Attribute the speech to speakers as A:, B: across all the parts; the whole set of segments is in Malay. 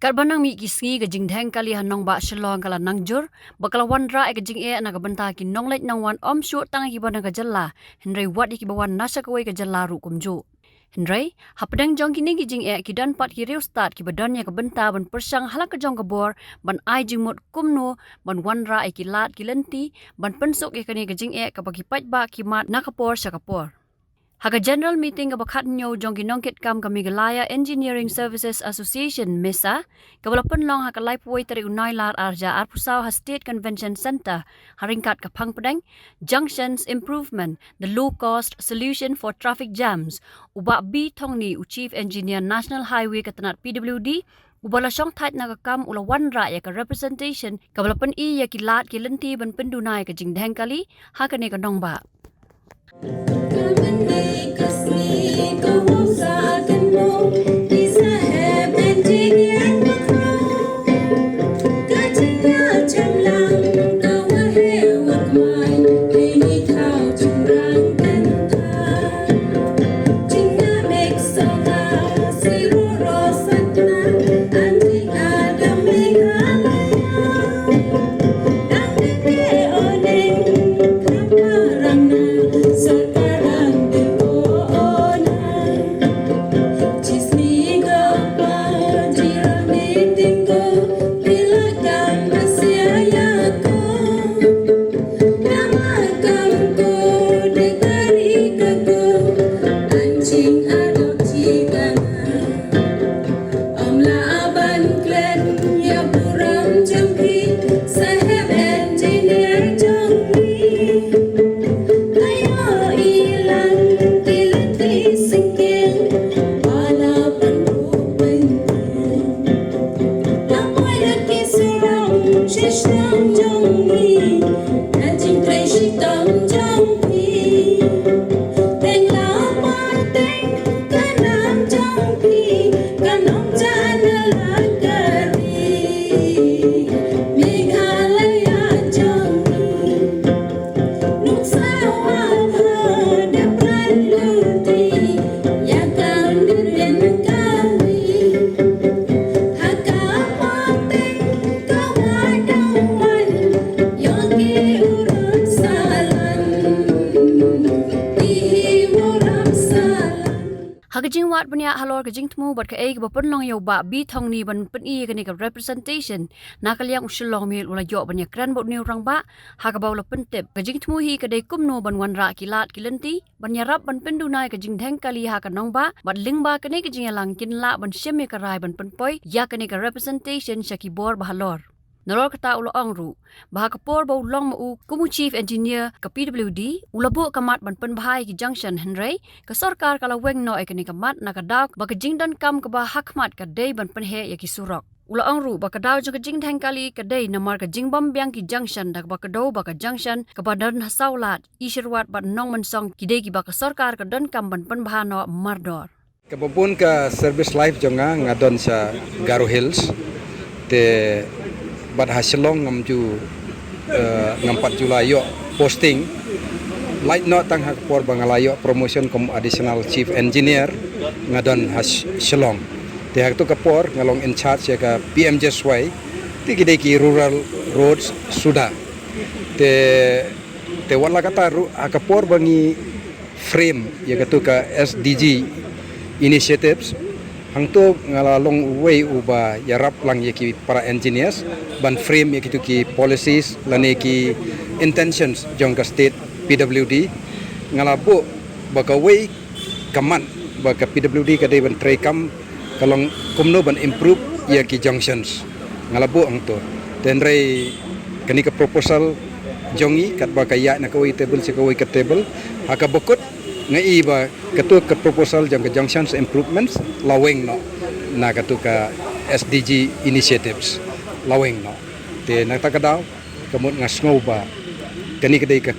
A: Kat banang mi kisngi ka jingdheng kali hanong ba shalong kala nangjur bakala wanra e ka jing e na ka banta ki nonglet nang wan om shu tang ki banang ka jalla henry wat ki bawan nasa ka ka jalla ru kumju henry hapdang jong kini ki jing e ki dan pat ki rew start ki badan ya ka banta ban persang halak ka jong ka bor ban ai jing mot kumno ban wanra e ki lat ki lenti ban pensuk e ka ni ka jing e ka bagi pat ba ki mat nakapor sa kapor. Haga general meeting ka bakat nyo jong ginongkit kam kami Galaya Engineering Services Association MESA kabalapan long haka lifeway tari unay lar arja arpusaw ha State Convention Center haringkat ka pangpadeng junctions improvement the low cost solution for traffic jams uba B thong ni Chief Engineer National Highway katanat PWD ubala syong tait nakakam ulawan ra ya ka representation kabalapan ya kilat kilenti ban pendunay ka jingdheng kali haka ni ka nongba. Hagajing wat punya halor kajing temu bat ka e ba long yo ba bi thong ni ban pen i ka ni ka representation nakaliang usulong mil ula yo ban ya kran bot ni rang ba ha ka ba ula pentep kajing temu hi ka dei kumno ban wan ra kilat kilenti ban ya rap ban pendunai kajing dheng kali ha ka nong ba bat ling ba ka ni kajing lang kin la ban sheme ka rai ban penpoi ya ka ni ka representation shaki bor ba halor. Narol kata ulo angru, baha kapor bau long mau kumu Chief Engineer ka PWD, ulabo kamat ban penbahai ki junction Henry, ka sarkar kala weng no ekani kamat nakadaw baka jingdan kam ka ba hakmat ka day ban penhe ya ki surok. Ulo angru baka daw jang ka jingdheng kali ka day namar ka jingbam biang ki junction dak baka daw baka junction ka badan hasaulat, isirwat bat nong mansong ki day ki baka sarkar ka dan kam ban penbahano mardor.
B: Kapapun ka service life jonga ngadon sa Garo Hills, te bat hasilong ngamju ngampat julayo posting light no tang hakpor bangalayo promotion kom additional chief engineer ngadon hasilong te hak tu kapor ngalong in charge ya ka PMJSY ti gide ki rural roads sudah te wala kata akapor bangi frame ya ka tu ka SDG initiatives hang tu ngalalong way uba yarap lang yaki para engineers ban frame yaki tu ki policies lani ki intentions jong ka state PWD ngalabu baka way kaman baka PWD ka ban try kam kalong kumno ban improve yaki junctions ngalabu ang tu then ray kani ka proposal jongi kat baka ya na kaway table si kaway ka table haka bukot ngai ba ketua ke proposal jang ke junctions improvements laweng no na ketua ke SDG initiatives laweng no te na takadaw kamut ngasngau ba kani kedai ke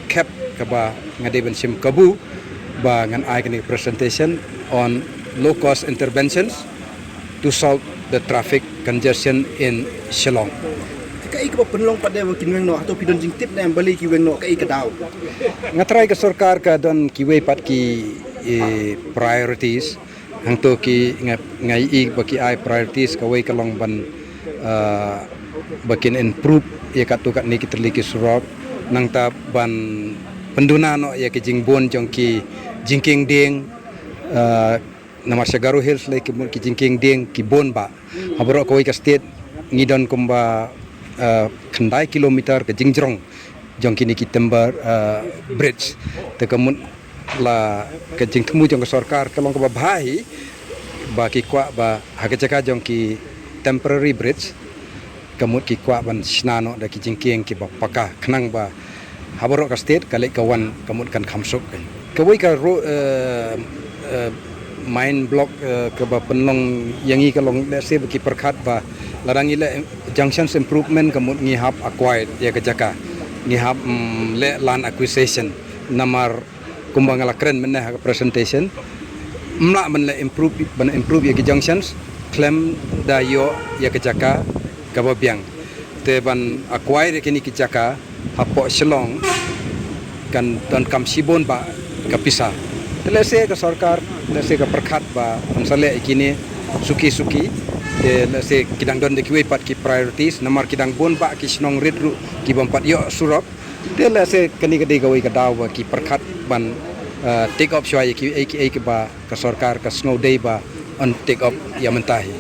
B: cap ka ba ngadai ban sim kabu ba ngan ai kani presentation on low cost interventions to solve the traffic congestion in Shillong.
C: Kai ka penlong pada wakin weng no atau pidon jing tip na bali ki weng no kai ka daw
B: ngatrai ke sarkar ka don ki way pat ki priorities hang to ki ngai i baki ai priorities ka wei kalong ban bakin improve ya katu kat ni kita surok nang ta ban penduna no ya ki jingbon jong ki jingking ding namar Sagaru Hills le ki jingking ding ki bon ba habro ko ka state ngidon kumba khandai kilometer ke jingjrong jong kini ki tembar bridge te kamun la ke jing temu jong ke sarkar kalong ka bahai ba ki kwa ba hagajaka jong ki temporary bridge kamut ki kwa ban snano da ki jingking ki ba paka khnang ba habro ka state kale kawan kamut kan khamsuk ka wei ka main block ke ba penlong yangi kalong le se ki perkhat ba larangi le junctions improvement kamut ngi hab acquired ya ka jaka ngi hab le land acquisition namar kumbang ala keren meneh ka presentation mla men le improve ya ki junctions claim da yo ya ka jaka ka ba biang te ban acquired kini ki jaka hapo selong kan dan kam sibon ba ka pisa telese ke sarkar telese ke perkhat ba ansale ikini suki de lese kidang don de kiwe pat ki priorities namar kidang bon ba ki snong ridru ki bompat yo surop de lese kani kedi gawi ka daw ki perkhat ban take up shwa ki ki ba ka sarkar ka snow day ba on take up ya mentahi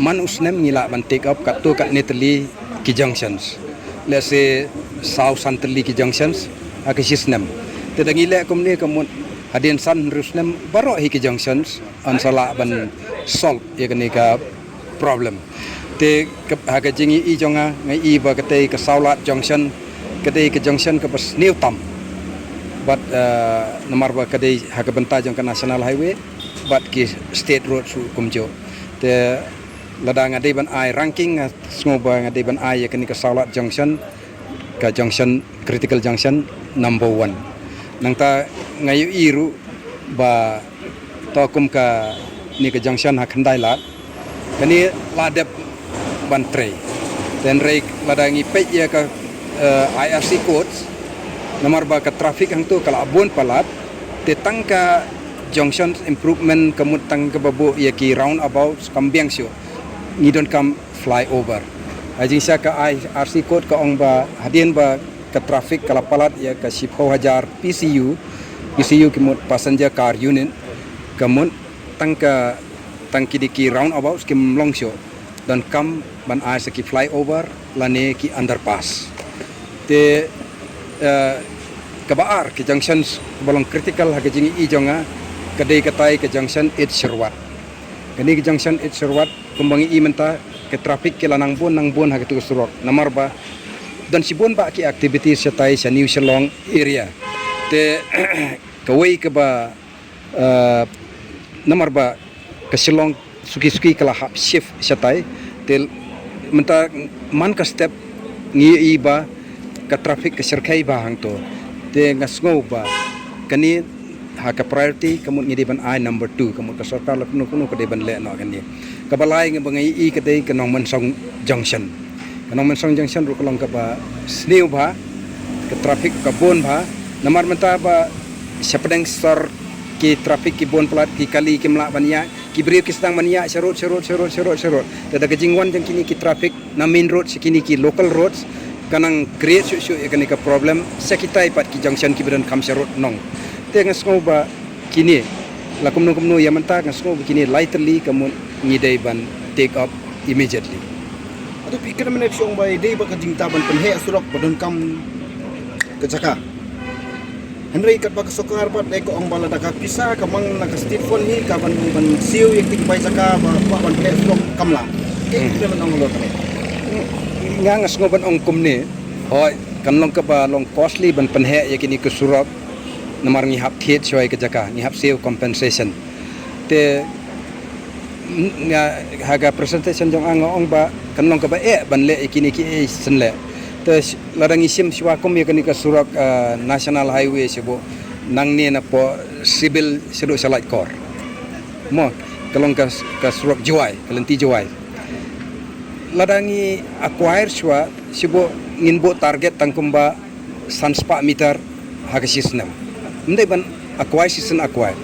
B: man usnem ngila ban take up kat to kat netali ki junctions lese south santali ki junctions akisisnem te dangile komne kamun hadin san rusnem baro hi ki junctions on sala ban solve ya kani ka problem te haga jingi i jonga ngai i ba kate ka saulat junction kate ka junction ka pas new tam but nomor ba kate haga benta jong ka national highway but ki state road su kumjo te ladang ade ban ai ranking ngoba ngade ban ai ya kani ka saulat junction ka junction critical junction number 1 nang ta ngayu iru ba tokum ka ni ka junction ha khandai lat kani ladep ban tre dan rei ladangi pe ya ka IRC codes nomor ba ka traffic hang tu kala abun palat te tangka junction improvement kamut tang ka babu ya ki roundabout kambiang syo ngidon kam flyover ajing sa ka IRC code ka ong ba hadien ba ka traffic kala palat ya ka 10,000 PCU kimut passenger car unit kamut tangka tangki diki roundabout skim longsho dan kam ban ai saki flyover lane ki underpass te kabaar ke junction balong critical ha jingi i jonga kadai katai ke junction 8 Sherwat kani ke junction 8 Sherwat kumbangi i menta ke traffic ke lanang bon ha tu surok namar ba dan sibon ba ki activities satai sa New Shillong area te kawai ke ba namar ba ke Shillong suki kala hap shift satai tel menta man ka step ngi i ba ka traffic ke serkai ba hang to te ngasngo ba kani ha ka priority kamu ngi ban ai number 2 kamu ka sarkar la kuno ka de ban le no kani ka balai ngi bangai i ka de ka nong man song junction ru kolong ka ba snew ba ka traffic ka bon ba namar menta ba sapdeng sor ki traffic ki bon plat ki kali ki mla bania ki brio ki stang mania serot tada ka jingwan jang kini ki traffic na main road sikini ki local roads kanang create su kani ka problem sakitai pat ki junction ki bedan kam serot nong te ngasngo ba kini la kumno ya menta ngasngo kini lightly kamun ngidai ban take up immediately
C: atau pikir mana siong bai dei ba ka jingtaban penhe surok badon kam ke jaka Henry kat bak sokar pat eko ong bala daka pisa kamang naka Stephen ni ka ban siu yang tik bai jaka ba ban penhe surok kamla ke men ong lo tane
B: ngangas ngoban ong kumne hoi kanlong ka ba long costly ban penhe ya kini ke surok namar ngi hap thiet choi ke jaka ngi hap save compensation te nga haga presentation jong ang ong ba kanlong ka ba ban le ikini ki senle te ladang isim siwa kom ya kani ka surak national highway sibo nang ni na po civil sedu salat kor mo kalong ka surak juai kalenti juai ladangi acquire siwa sibo nginbo target tangkumba sanspa meter haga sistem mendai ban acquire season acquire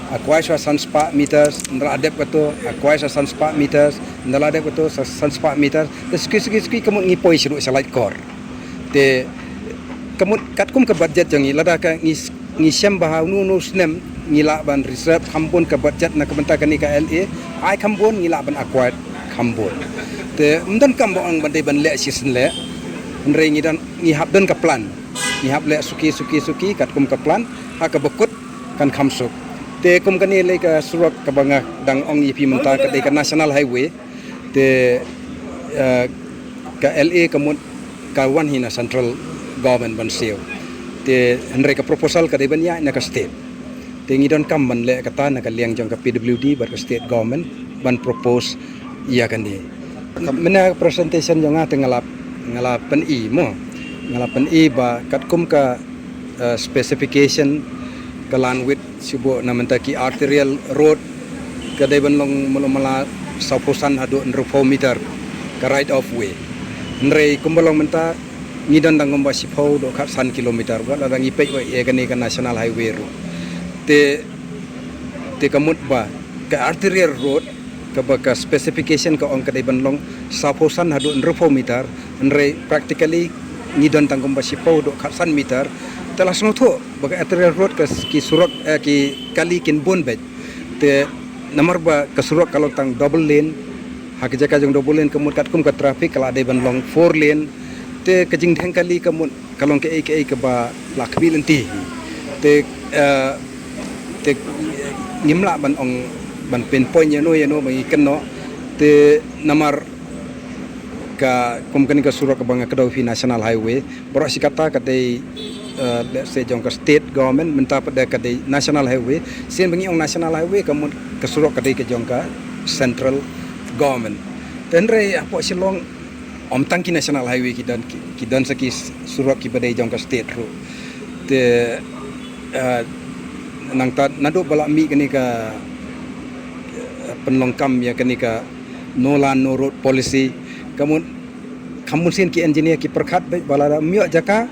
B: Akuai sa sunspa meters, ndala adep kato, akuai sa sunspa meters, ndala adep kato sa sunspa meters. Te siki kamu ngipoi siru sa light core. Te kamu katkum ke budget yang ilada ka ngi sem baha nu snem ngila ban reserve kampun ke budget na kebentakan ni ka LA, ai kampun ngila ban akuai kampun. Te mdan kam ang bandai ban le season le. Ndrei ngi hab dan ka plan. Ngi hab le suki katkum ka plan, ha ka bekut kan kamsuk. Te kum kani le ka surat ka banga dang ong ipi menta ka de ka national highway te ka LA kamut ka wan hina central government ban seo te henre ka proposal ka de ban ya na ka state te ngi don kam ban le ka ta na ka liang jong ka PWD bar ka state government ban propose ya kan ni mena presentation jong nga ngalap pen i mo ngalap pen i ba kat kum ka specification kalan with sibo namanta ki arterial road kadai banlong mala saupusan hadu 4 meter ka right of way nrei kumbalong menta ngidan dang ngomba sipau do khat san kilometer wa la dang ipek wa e gani ka national highway ro te kamut ba ka arterial road ka ba ka specification ka ong kadai banlong saupusan hadu 4 meter nrei practically ngidan dang ngomba sipau do khat san meter telah senotho bagai arterial road ki surat ki kali kin bon bet te nomor ba ke surat kalau tang double lane hak jaka jong double lane kemut kat kum ka traffic kala de ban long 4 lane te kejing dheng kali kemut kalong ke ke ba lakbil enti te ngimla ban ong ban pin point yano bagi keno te nomor ka kum kan ka surat ka banga kedawi national highway borok sikata kadai let's say jong ka state government minta pada kadai national highway sen bangi ong national highway kamu kesurok kadai ke jong ka central government tenre apo silong om tangki national highway kidan saki surok ki badai jong ka state ro te nang ta nado bala mi kani ka penlongkam ya kani ka no land no road policy kamu sen ki engineer ki perkhat bala mio jaka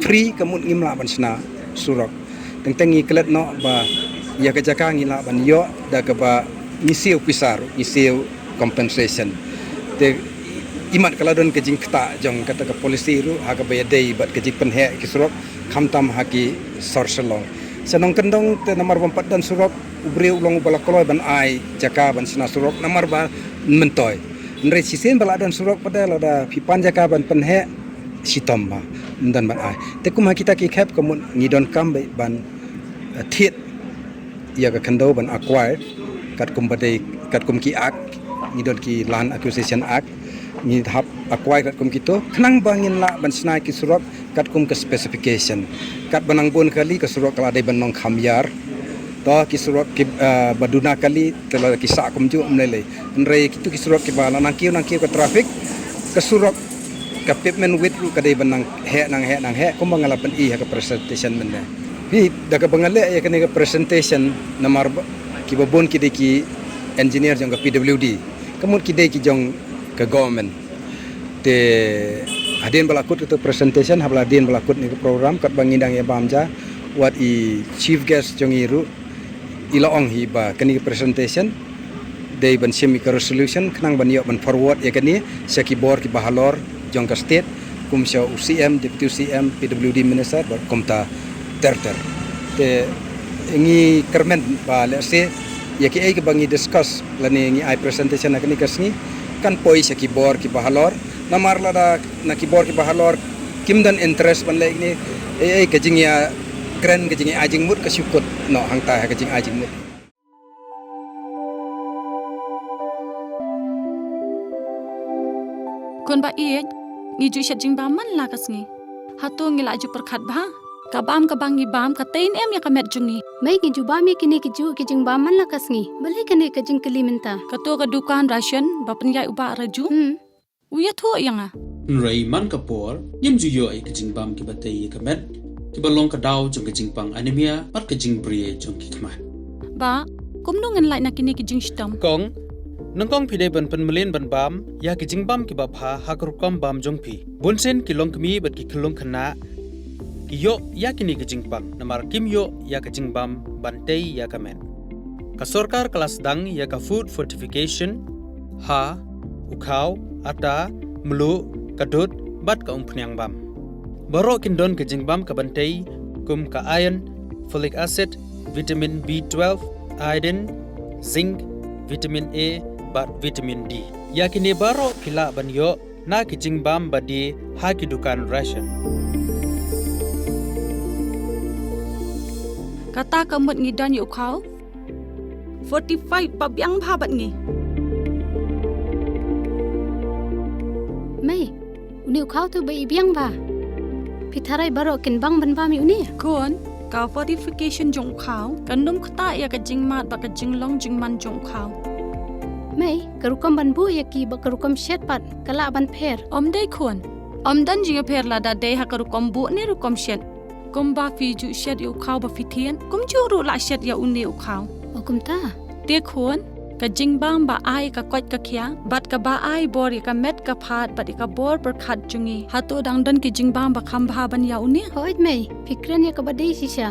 B: free kamun ngimla ban sna surok teng ngi klet no ba ya ka jaka ngila ban yo da ka ba ngisiu pisar ngisiu compensation te imat kala don kejing kta jong kata ka polisi ru ha ka ba dei bat kejing penhe ki surok khamtam ha ki sorselong senong kendong te nomor 4 dan surok ubri ulong bala koloi ban ai jaka ban sna surok nomor ba mentoy nre sisen bala don surok pada da pipan jaka ban penhe sitomba dan ban ai te kum kita ki khap kamun ngidon kam ban thiet ya ka khando ban acquire kat kum badai kat kum ki ak ngidon ki land acquisition act ni hab acquire kat kum kito khnang bangin la ban snai ki surok kat kum ke specification kat banang bon kali ke surok kala dai ban nong khamyar to ki surok ki baduna kali tela ki sa kum ju mlele nrei kitu ki surok ki bala nang kiu ka traffic ke surok ka pavement width ru kadai banang he ko mangalapan i ka presentation mende hi daga bangale ya kani ka presentation namar ki babon ki de ki engineer jong ka PWD kamun ki de ki jong ka government te adin balakut itu presentation habla adin balakut ni program kat bangindang ya bamja what i chief guest jong iru ilaong hi ba kani presentation dei ban semi resolution knang ban yo ban forward ya kani saki bor ki bahalor jong ka state kum sya UCM deputy UCM PWD minister bar komta terter te ngi kermen ba le se ya ki ai bangi discuss lani ngi ai presentation akni kasni kan poi sya ki bor ki bahalor namar la da na ki bor ki bahalor kimdan interest ban le ni ai kajing ya kren kajing ajing mut ka syukut no hangta kajing ajing mut
D: kon ba iet ngiju shat jing baman la kasngi hato ngila ju perkhat ba kabam kabangi bam ka tain em ya kamet jungi
E: mai ngiju ba mi kini kiju kijing baman la kasngi balik kini kajing keliminta
D: kato ka dukan ration ba penyai uba raju uya tho yanga
F: nrei man kapor yim ju yo ai kijing bam ki batei kamet ki balong ka daw jong kijing pang anemia pat kijing brie jong ki kma
D: ba kumnu ngan lai na kini kijing stam
G: kong nangkong pide ban penmelin ban bam ya kijing bam ki bapha hakrukam bam jong phi bunsen ki long kmi bat ki khulong khana ki yo ya kini kijing pang namar kim yo ya kijing bam bantei ya kamen ka sorkar kelas dang ya ka food fortification ha ukau ata melu kadut bat ka umpnyang bam baro kindon ke jingbam ka bantai kum ka iron folic acid vitamin B12 iodine zinc vitamin A bat vitamin D yakini baro kila banyo na ke jingbam badi ha ki dukan ration
D: kata kamut ngidan yu khau 45 pabyang bhabat ngi
E: Mai, uni ukau tu bai biang ba. Pitharai baro kin bang ban ba mi uni.
D: kon ka fortification jong khau kanum khata ya ka jingmat ba ka jinglong jingman jong khau
E: Mai, karukam ban bu ya ki ba karukam shet pat kala ban pher.
D: om dei kon om dan jinga pher la da dei ha ka rukom bu ne rukom shet kum ba fi ju shet yu khau ba fi thien kum ju ru la shet ya uni u khau
E: Okum ta.
D: te kon ka jingbam ba ai ka kwat ka khya bat ka ba ai bor ka met ka phat bat ka bor per khat jungi hato dang dan ki jingbam ba kham bha ban ya uni
E: Hoit mai, fikran ya ka ba dei sisha.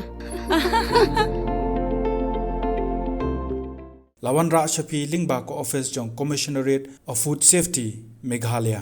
H: Lawan Ra Shafi Lingba ko Office Jong Commissionerate of Food Safety Meghalaya